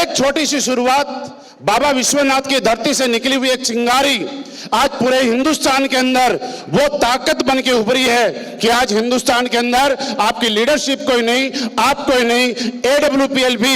एक छोटी सी शुरुआत, बाबा विश्वनाथ की धरती से निकली हुई एक चिंगारी आज पूरे हिंदुस्तान के अंदर वो ताकत बन के उभरी है कि आज हिंदुस्तान के अंदर आपकी लीडरशिप कोई नहीं, आप कोई नहीं, AWPL भी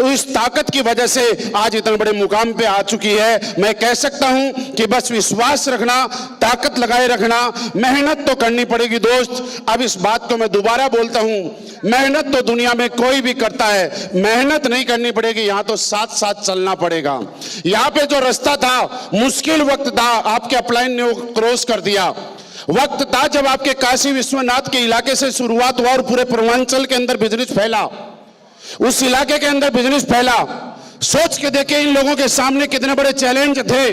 उस ताकत की वजह से आज इतने बड़े मुकाम पे आ चुकी है। मैं कह सकता हूं कि बस विश्वास रखना, ताकत लगाए रखना, मेहनत तो करनी पड़ेगी दोस्त। अब इस बात को मैं दोबारा बोलता हूं, मेहनत तो दुनिया में कोई भी करता है, मेहनत नहीं करनी पड़ेगी, यहां तो साथ साथ चलना पड़ेगा। यहां पे जो रास्ता था, मुश्किल वक्त था, आपके अपलाइन ने वो क्रॉस कर दिया। वक्त था जब आपके काशी विश्वनाथ के इलाके से शुरुआत हुआ और पूरे पूर्वांचल के अंदर बिजनेस फैला, उस इलाके के अंदर बिजनेस फैला। सोच के देखिए इन लोगों के सामने कितने बड़े चैलेंज थे।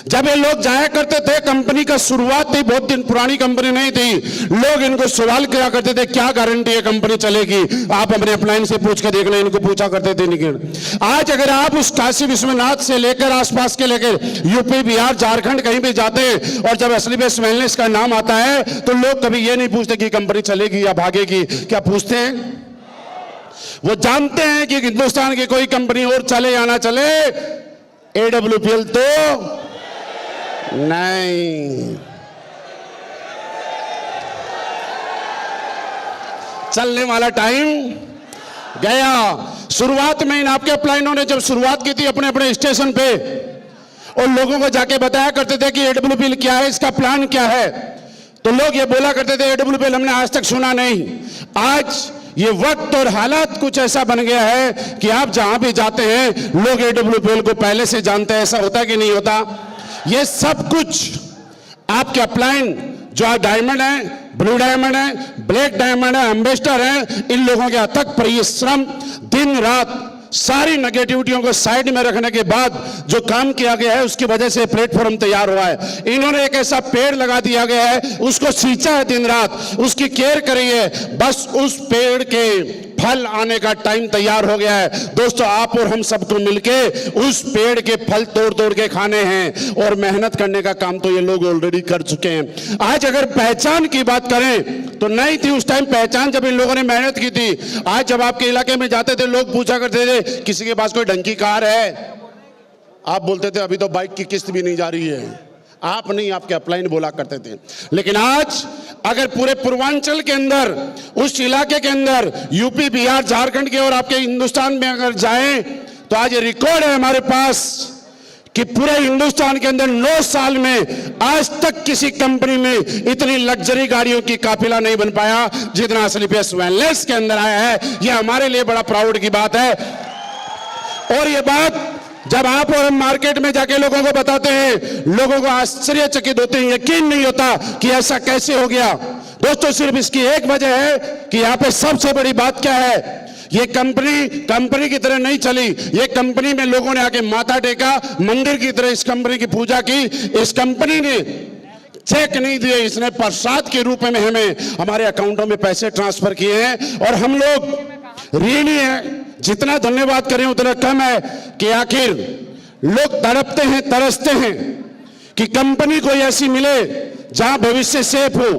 जब ये लोग जाया करते थे, कंपनी का शुरुआत थी, बहुत दिन पुरानी कंपनी नहीं थी, लोग इनको सवाल किया करते थे, क्या गारंटी है कंपनी चलेगी? आप अपने अपलाइन से पूछ के देख लें, इनको पूछा करते थे। लेकिन आज अगर आप उस काशी विश्वनाथ से लेकर आसपास के लेकर यूपी, बिहार, झारखंड कहीं भी जाते हैं और जब असली बेस्ट वेलनेस का नाम आता है तो लोग कभी ये नहीं पूछते कि कंपनी चलेगी या भागेगी। क्या पूछते हैं? वो जानते हैं कि हिंदुस्तान की कोई कंपनी और चले या ना चले, AWPL तो नहीं। चलने वाला टाइम गया। शुरुआत में इन आपके अपलाइनों ने जब शुरुआत की थी अपने अपने स्टेशन पे और लोगों को जाके बताया करते थे कि AWPL क्या है, इसका प्लान क्या है, तो लोग ये बोला करते थे AWPL हमने आज तक सुना नहीं। आज ये वक्त और हालात कुछ ऐसा बन गया है कि आप जहां भी जाते हैं लोग AWPL को पहले से जानते हैं। ऐसा होता कि नहीं होता? ये सब कुछ आपके अपलाइन जो डायमंड है, ब्लू डायमंड है, ब्लैक डायमंड है, एम्बेसडर है, इन लोगों के अथक परिश्रम, दिन रात सारी नेगेटिविटियों को साइड में रखने के बाद जो काम किया गया है उसकी वजह से प्लेटफॉर्म तैयार हुआ है। इन्होंने एक ऐसा पेड़ लगा दिया गया है, उसको सींचा है दिन रात, उसकी केयर करी है, बस उस पेड़ के फल आने का टाइम तैयार हो गया है। दोस्तों, आप और हम सबको मिलके उस पेड़ के फल तोड़ तोड़ के खाने हैं और मेहनत करने का काम तो ये लोग ऑलरेडी कर चुके हैं। आज अगर पहचान की बात करें तो नहीं थी उस टाइम पहचान जब इन लोगों ने मेहनत की थी। आज जब आपके इलाके में जाते थे लोग पूछा करते थे किसी के पास कोई डंकी कार है, आप बोलते थे अभी तो बाइक की किस्त भी नहीं जा रही है। आप नहीं, आपके अपलाइन बोला करते थे। लेकिन आज अगर पूरे पूर्वांचल के अंदर, उस इलाके के अंदर, यूपी, बिहार, झारखंड के और आपके हिंदुस्तान में अगर जाएं तो आज ये रिकॉर्ड है हमारे पास कि पूरे हिंदुस्तान के अंदर 9 साल में आज तक किसी कंपनी में इतनी लग्जरी गाड़ियों की काफिला नहीं बन पाया जितना असली बेस्ट वेलनेस के अंदर आया है। यह हमारे लिए बड़ा प्राउड की बात है। और ये बात जब आप और हम मार्केट में जाके लोगों को बताते हैं, लोगों को आश्चर्यचकित होते हैं, यकीन नहीं होता कि ऐसा कैसे हो गया। दोस्तों, सिर्फ इसकी एक वजह है कि यहाँ पे सबसे बड़ी बात क्या है, ये कंपनी की तरह नहीं चली। ये कंपनी में लोगों ने आके माथा टेका, मंदिर की तरह इस कंपनी की पूजा की। इस कंपनी ने चेक नहीं दिए, इसने प्रसाद के रूप में हमें हमारे अकाउंटों में पैसे ट्रांसफर किए हैं। और हम लोग ऋणी हैं, जितना धन्यवाद करें उतना कम है कि आखिर लोग तड़पते हैं, तरसते हैं कि कंपनी कोई ऐसी मिले जहां भविष्य सेफ हो,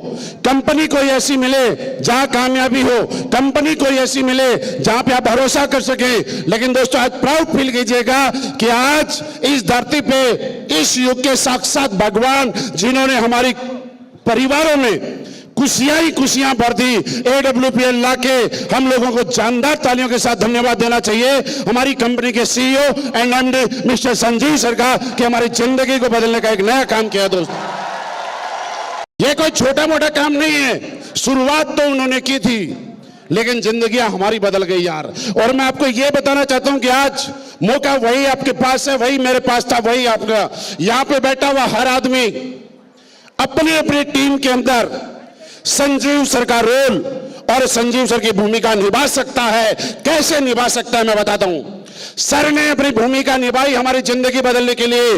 कंपनी कोई ऐसी मिले जहां कामयाबी हो, कंपनी कोई ऐसी मिले जहां पे आप भरोसा कर सकें। लेकिन दोस्तों, आज प्राउड फील कीजिएगा कि आज इस धरती पे इस युग के साक्षात भगवान, जिन्होंने हमारी परिवारों में खुशियां भर दी, AWPL लाके हम लोगों को जानदार तालियों के साथ धन्यवाद देना चाहिए हमारी कंपनी के CEO and MD mister Sanjeev sir का, कि हमारी जिंदगी को बदलने का एक नया काम किया। दोस्तों, ये कोई छोटा मोटा काम नहीं है, शुरुआत तो उन्होंने की थी लेकिन जिंदगियां हमारी बदल गई यार। और मैं आपको ये बताना चाहता हूं कि आज मौका वही आपके पास है, वही मेरे पास था, वही आपका। यहां पे बैठा हुआ हर आदमी अपनी अपनी टीम के अंदर संजीव सर का रोल और संजीव सर की भूमिका निभा सकता है। कैसे निभा सकता है मैं बताता हूं। सर ने अपनी भूमिका निभाई हमारी जिंदगी बदलने के लिए।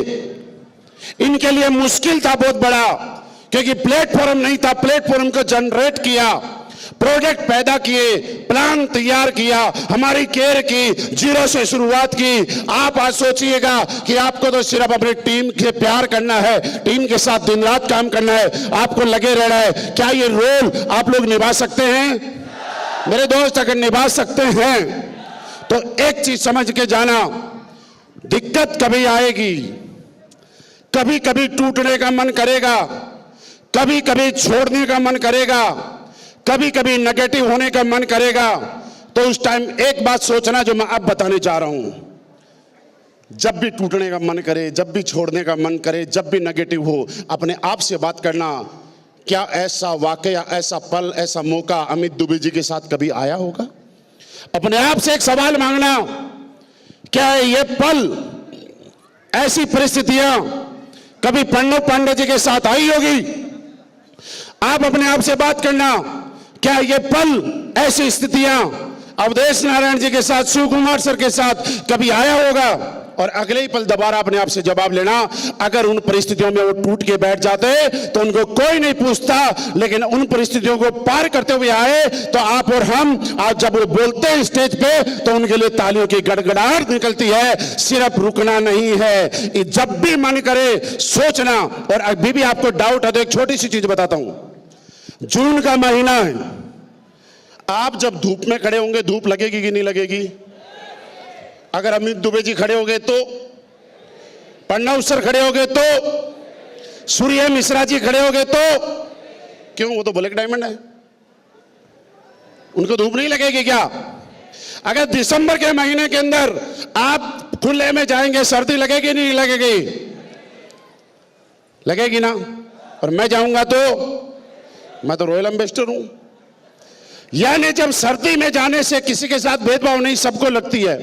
इनके लिए मुश्किल था बहुत बड़ा, क्योंकि प्लेटफॉर्म नहीं था। प्लेटफॉर्म को जनरेट किया, प्रोडक्ट पैदा किए, प्लान तैयार किया, हमारी केयर की, जीरो से शुरुआत की। आप आज सोचिएगा कि आपको तो सिर्फ अपनी टीम से प्यार करना है, टीम के साथ दिन रात काम करना है, आपको लगे रहना है। क्या ये रोल आप लोग निभा सकते हैं? मेरे दोस्त, अगर निभा सकते हैं तो एक चीज समझ के जाना, दिक्कत कभी आएगी, कभी कभी टूटने का मन करेगा, कभी कभी छोड़ने का मन करेगा, कभी कभी नेगेटिव होने का मन करेगा। तो उस टाइम एक बात सोचना जो मैं अब बताने जा रहा हूं। जब भी टूटने का मन करे, जब भी छोड़ने का मन करे, जब भी नेगेटिव हो, अपने आप से बात करना, क्या ऐसा वाकया, ऐसा पल, ऐसा मौका अमित दुबे जी के साथ कभी आया होगा? अपने आप से एक सवाल मांगना, क्या ये पल, ऐसी परिस्थितियां कभी प्रणव पांडे जी के साथ आई होगी? आप अपने आप से बात करना, क्या ये पल, ऐसी स्थितियां अवधेश नारायण जी के साथ, शिव कुमार सर के साथ कभी आया होगा? और अगले ही पल दोबारा अपने आप से जवाब लेना, अगर उन परिस्थितियों में वो टूट के बैठ जाते तो उनको कोई नहीं पूछता, लेकिन उन परिस्थितियों को पार करते हुए आए तो आप और हम आज जब वो बोलते हैं स्टेज पे तो उनके लिए तालियों की गड़गड़ाहट निकलती है। सिर्फ रुकना नहीं है, जब भी मन करे सोचना। और अभी भी आपको डाउट है तो एक छोटी सी चीज बताता हूं। जून का महीना है, आप जब धूप में खड़े होंगे धूप लगेगी कि नहीं लगेगी? अगर अमित दुबे जी खड़े होंगे तो, प्रणव सर खड़े होंगे तो, सूर्य मिश्रा जी खड़े होंगे तो, क्यों? वो तो ब्लैक डायमंड है, उनको धूप नहीं लगेगी क्या? अगर दिसंबर के महीने के अंदर आप खुले में जाएंगे सर्दी लगेगी नहीं लगेगी? लगेगी ना। और मैं जाऊंगा तो मैं तो रॉयल एम्बेसडर हूं। यानी जब सर्दी में जाने से किसी के साथ भेदभाव नहीं, सबको लगती है,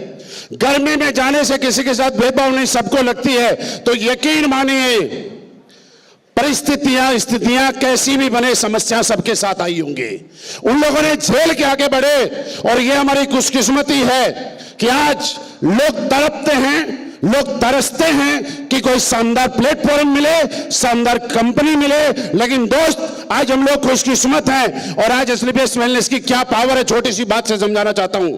गर्मी में जाने से किसी के साथ भेदभाव नहीं, सबको लगती है, तो यकीन मानिए परिस्थितियां, स्थितियां कैसी भी बने, समस्या सबके साथ आई होंगी। उन लोगों ने झेल के आगे बढ़े। और ये हमारी खुशकिस्मती है कि आज लोग तड़पते हैं, लोग तरसते हैं कि कोई शानदार प्लेटफॉर्म मिले, शानदार कंपनी मिले। लेकिन दोस्त, आज हम लोग खुशकिस्मत हैं। और आज एसलीपीएस वेलनेस की क्या पावर है, छोटी सी बात से समझाना चाहता हूं।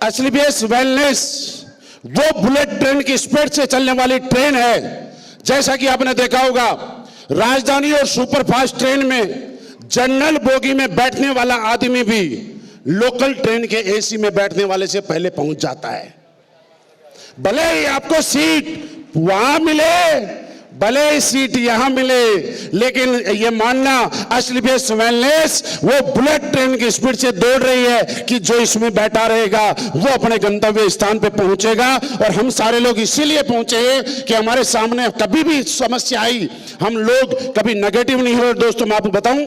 एसलीपीएस वेलनेस वो बुलेट ट्रेन की स्पीड से चलने वाली ट्रेन है। जैसा कि आपने देखा होगा, राजधानी और सुपरफास्ट ट्रेन में जनरल बोगी में बैठने वाला आदमी भी लोकल ट्रेन के एसी में बैठने वाले से पहले पहुंच जाता है। भले ही आपको सीट वहां मिले, भले ही सीट यहां मिले, लेकिन ये मानना एसलीपीएस वेलनेस वो बुलेट ट्रेन की स्पीड से दौड़ रही है कि जो इसमें बैठा रहेगा वो अपने गंतव्य स्थान पे पहुंचेगा। और हम सारे लोग इसीलिए पहुंचे हैं कि हमारे सामने कभी भी समस्या आई, हम लोग कभी नेगेटिव नहीं हुए। दोस्तों, मैं आपको बताऊं,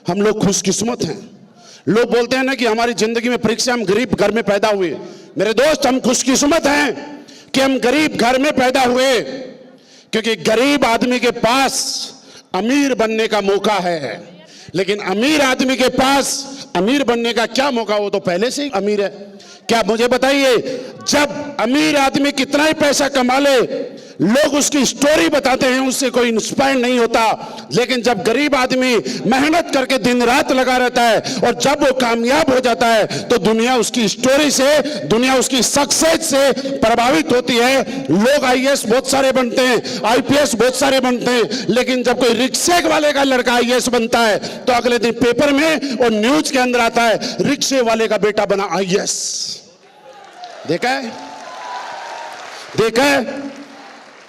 हम लोग खुशकिस्मत हैं। लोग बोलते हैं ना कि हमारी जिंदगी में परीक्षा, हम गरीब घर में पैदा हुए। मेरे दोस्त, हम खुशकिस्मत हैं कि हम गरीब घर में पैदा हुए, क्योंकि गरीब आदमी के पास अमीर बनने का मौका है। लेकिन अमीर आदमी के पास अमीर बनने का क्या मौका? वो तो पहले से ही अमीर है। क्या मुझे बताइए, जब अमीर आदमी कितना ही पैसा कमा ले, लोग उसकी स्टोरी बताते हैं, उससे कोई इंस्पायर नहीं होता। लेकिन जब गरीब आदमी मेहनत करके दिन रात लगा रहता है और जब वो कामयाब हो जाता है तो दुनिया उसकी स्टोरी से, दुनिया उसकी सक्सेस से प्रभावित होती है। लोग आईएएस बहुत सारे बनते हैं, आईपीएस बहुत सारे बनते हैं, लेकिन जब कोई रिक्शे वाले का लड़का आईएएस बनता है तो अगले दिन पेपर में और न्यूज के अंदर आता है, रिक्शे वाले का बेटा बना आईएएस। देखा है? देखा है?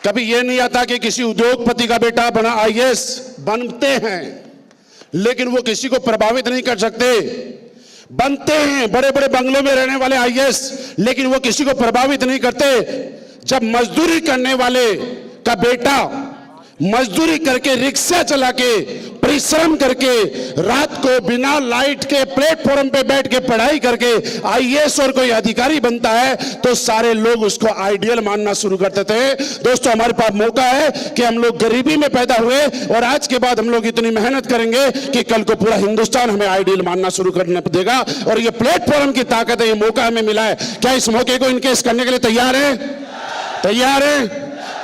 कभी यह नहीं आता कि किसी उद्योगपति का बेटा बना आईएएस। बनते हैं, लेकिन वो किसी को प्रभावित नहीं कर सकते। बनते हैं बड़े बड़े बंगलों में रहने वाले आईएएस, लेकिन वो किसी को प्रभावित नहीं करते। जब मजदूरी करने वाले का बेटा मजदूरी करके, रिक्शा चला के, परिश्रम करके, रात को बिना लाइट के प्लेटफॉर्म पे बैठ के पढ़ाई करके आईएएस और कोई अधिकारी बनता है तो सारे लोग उसको आइडियल मानना शुरू करते थे। दोस्तों, हमारे पास मौका है कि हम लोग गरीबी में पैदा हुए और आज के बाद हम लोग इतनी मेहनत करेंगे कि कल को पूरा हिंदुस्तान हमें आइडियल मानना शुरू करने देगा। और ये प्लेटफॉर्म की ताकत है, ये मौका हमें मिला है। क्या इस मौके को इनकेस करने के लिए तैयार है? तैयार है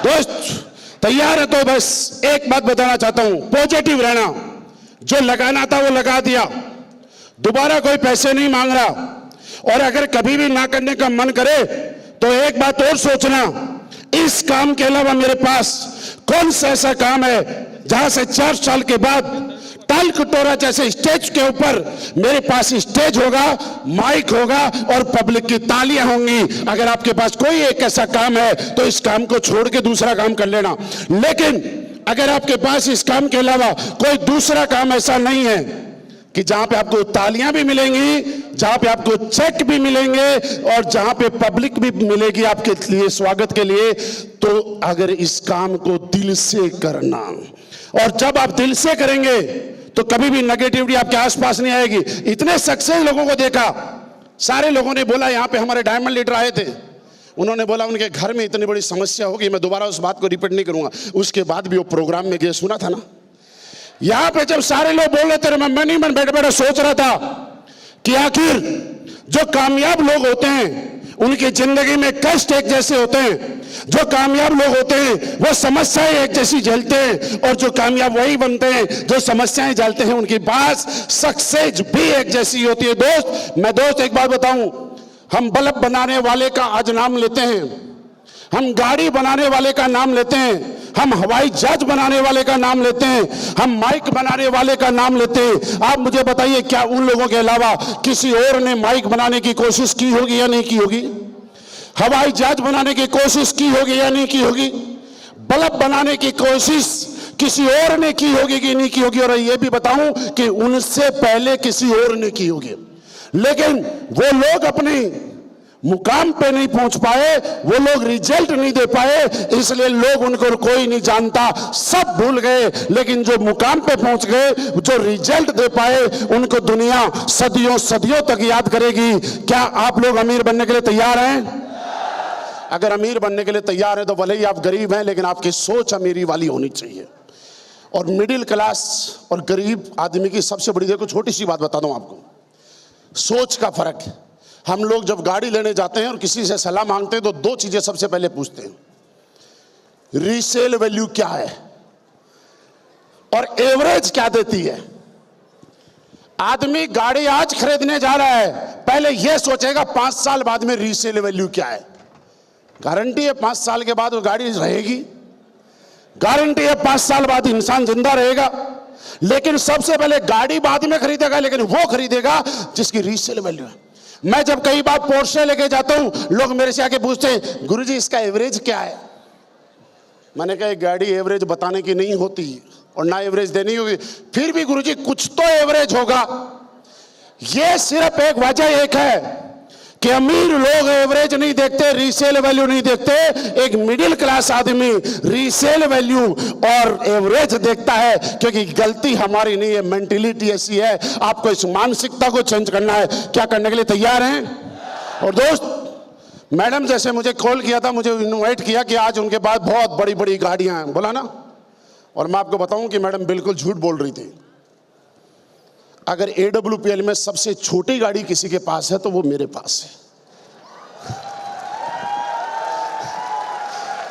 दोस्त? तैयार है तो बस एक बात बताना चाहता हूं, पॉजिटिव रहना। जो लगाना था वो लगा दिया, दोबारा कोई पैसे नहीं मांग रहा। और अगर कभी भी ना करने का मन करे तो एक बात और सोचना, इस काम के अलावा मेरे पास कौन सा ऐसा काम है जहां से 4 साल के बाद ताल कटोरा जैसे स्टेज के ऊपर मेरे पास स्टेज होगा, माइक होगा और पब्लिक की तालियां होंगी। अगर आपके पास कोई एक ऐसा काम है तो इस काम को छोड़ के दूसरा काम कर लेना। लेकिन अगर आपके पास इस काम के अलावा कोई दूसरा काम ऐसा नहीं है कि जहां पे आपको तालियां भी मिलेंगी, जहां पे आपको चेक भी मिलेंगे और जहां पे पब्लिक भी मिलेगी आपके लिए स्वागत के लिए, तो अगर इस काम को दिल से करना, और जब आप दिल से करेंगे तो कभी भी नेगेटिविटी आपके आसपास नहीं आएगी। इतने सक्सेस लोगों को देखा, सारे लोगों ने बोला, यहां पे हमारे डायमंड लीडर आए थे, उन्होंने बोला उनके घर में इतनी बड़ी समस्या होगी, मैं दोबारा उस बात को रिपीट नहीं करूंगा, उसके बाद भी वो प्रोग्राम में गए, सुना था ना। यहां पे जब सारे लोग बोल रहे थे, मैं मन ही मन बैठे बैठे सोच रहा था कि आखिर जो कामयाब लोग होते हैं उनकी जिंदगी में कष्ट एक जैसे होते हैं, जो कामयाब लोग होते हैं वो समस्याएं एक जैसी झेलते हैं, और जो कामयाब वही बनते हैं जो समस्याएं झेलते हैं, उनके पास सक्सेस भी एक जैसी होती है। दोस्त एक बात बताऊं, हम बल्ब बनाने वाले का आज नाम लेते हैं, हम गाड़ी बनाने वाले का नाम लेते हैं, हम हवाई जहाज बनाने वाले का नाम लेते हैं, हम माइक बनाने वाले का नाम लेते हैं। आप मुझे बताइए, क्या उन लोगों के अलावा किसी और ने माइक बनाने की कोशिश की होगी या नहीं की होगी? हवाई जहाज बनाने की कोशिश की होगी या नहीं की होगी? बल्ब बनाने की कोशिश किसी और ने की होगी कि नहीं की होगी? और ये भी बताऊं कि उनसे पहले किसी और ने की होगी, लेकिन वो लोग अपने मुकाम पे नहीं पहुंच पाए, वो लोग रिजल्ट नहीं दे पाए, इसलिए लोग उनको कोई नहीं जानता, सब भूल गए। लेकिन जो मुकाम पे पहुंच गए, जो रिजल्ट दे पाए, उनको दुनिया सदियों सदियों तक याद करेगी। क्या आप लोग अमीर बनने के लिए तैयार हैं? अगर अमीर बनने के लिए तैयार हैं तो भले ही आप गरीब हैं, लेकिन आपकी सोच अमीरी वाली होनी चाहिए। और मिडिल क्लास और गरीब आदमी की सबसे बड़ी, देखो छोटी सी बात बता दूं आपको, सोच का फर्क है। हम लोग जब गाड़ी लेने जाते हैं और किसी से सलाह मांगते हैं तो दो चीजें सबसे पहले पूछते हैं, रीसेल वैल्यू क्या है और एवरेज क्या देती है। आदमी गाड़ी आज खरीदने जा रहा है, पहले यह सोचेगा 5 साल बाद में रीसेल वैल्यू क्या है। गारंटी है 5 साल के बाद वो गाड़ी रहेगी, गारंटी है 5 साल बाद इंसान जिंदा रहेगा। लेकिन सबसे पहले गाड़ी बाद में खरीदेगा, लेकिन वो खरीदेगा जिसकी रीसेल वैल्यू है। मैं जब कई बार पोर्शे लेके जाता हूं, लोग मेरे से आके पूछते हैं, गुरुजी इसका एवरेज क्या है? मैंने कहा गाड़ी एवरेज बताने की नहीं होती और ना एवरेज देनी होगी, फिर भी गुरुजी कुछ तो एवरेज होगा। ये सिर्फ एक वजह एक है कि अमीर लोग एवरेज नहीं देखते, रीसेल वैल्यू नहीं देखते। एक मिडिल क्लास आदमी रीसेल वैल्यू और एवरेज देखता है, क्योंकि गलती हमारी नहीं है, मेंटेलिटी ऐसी है। आपको इस मानसिकता को चेंज करना है। क्या करने के लिए तैयार हैं? और दोस्त, मैडम जैसे मुझे कॉल किया था, मुझे इन्वाइट किया कि आज उनके पास बहुत बड़ी बड़ी गाड़ियां हैं, बोला ना, और मैं आपको बताऊं कि मैडम बिल्कुल झूठ बोल रही थी। अगर AWPL में सबसे छोटी गाड़ी किसी के पास है तो वो मेरे पास है।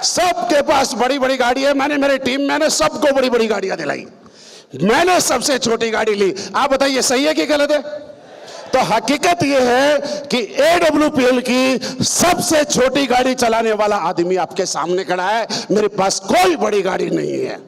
सबके पास बड़ी बड़ी गाड़ी है, मैंने मेरी टीम मैंने सबको बड़ी बड़ी गाड़ियां दिलाई, मैंने सबसे छोटी गाड़ी ली। आप बताइए सही है कि गलत है? तो हकीकत यह है कि AWPL की सबसे छोटी गाड़ी चलाने वाला आदमी आपके सामने खड़ा है। मेरे पास कोई बड़ी गाड़ी नहीं है।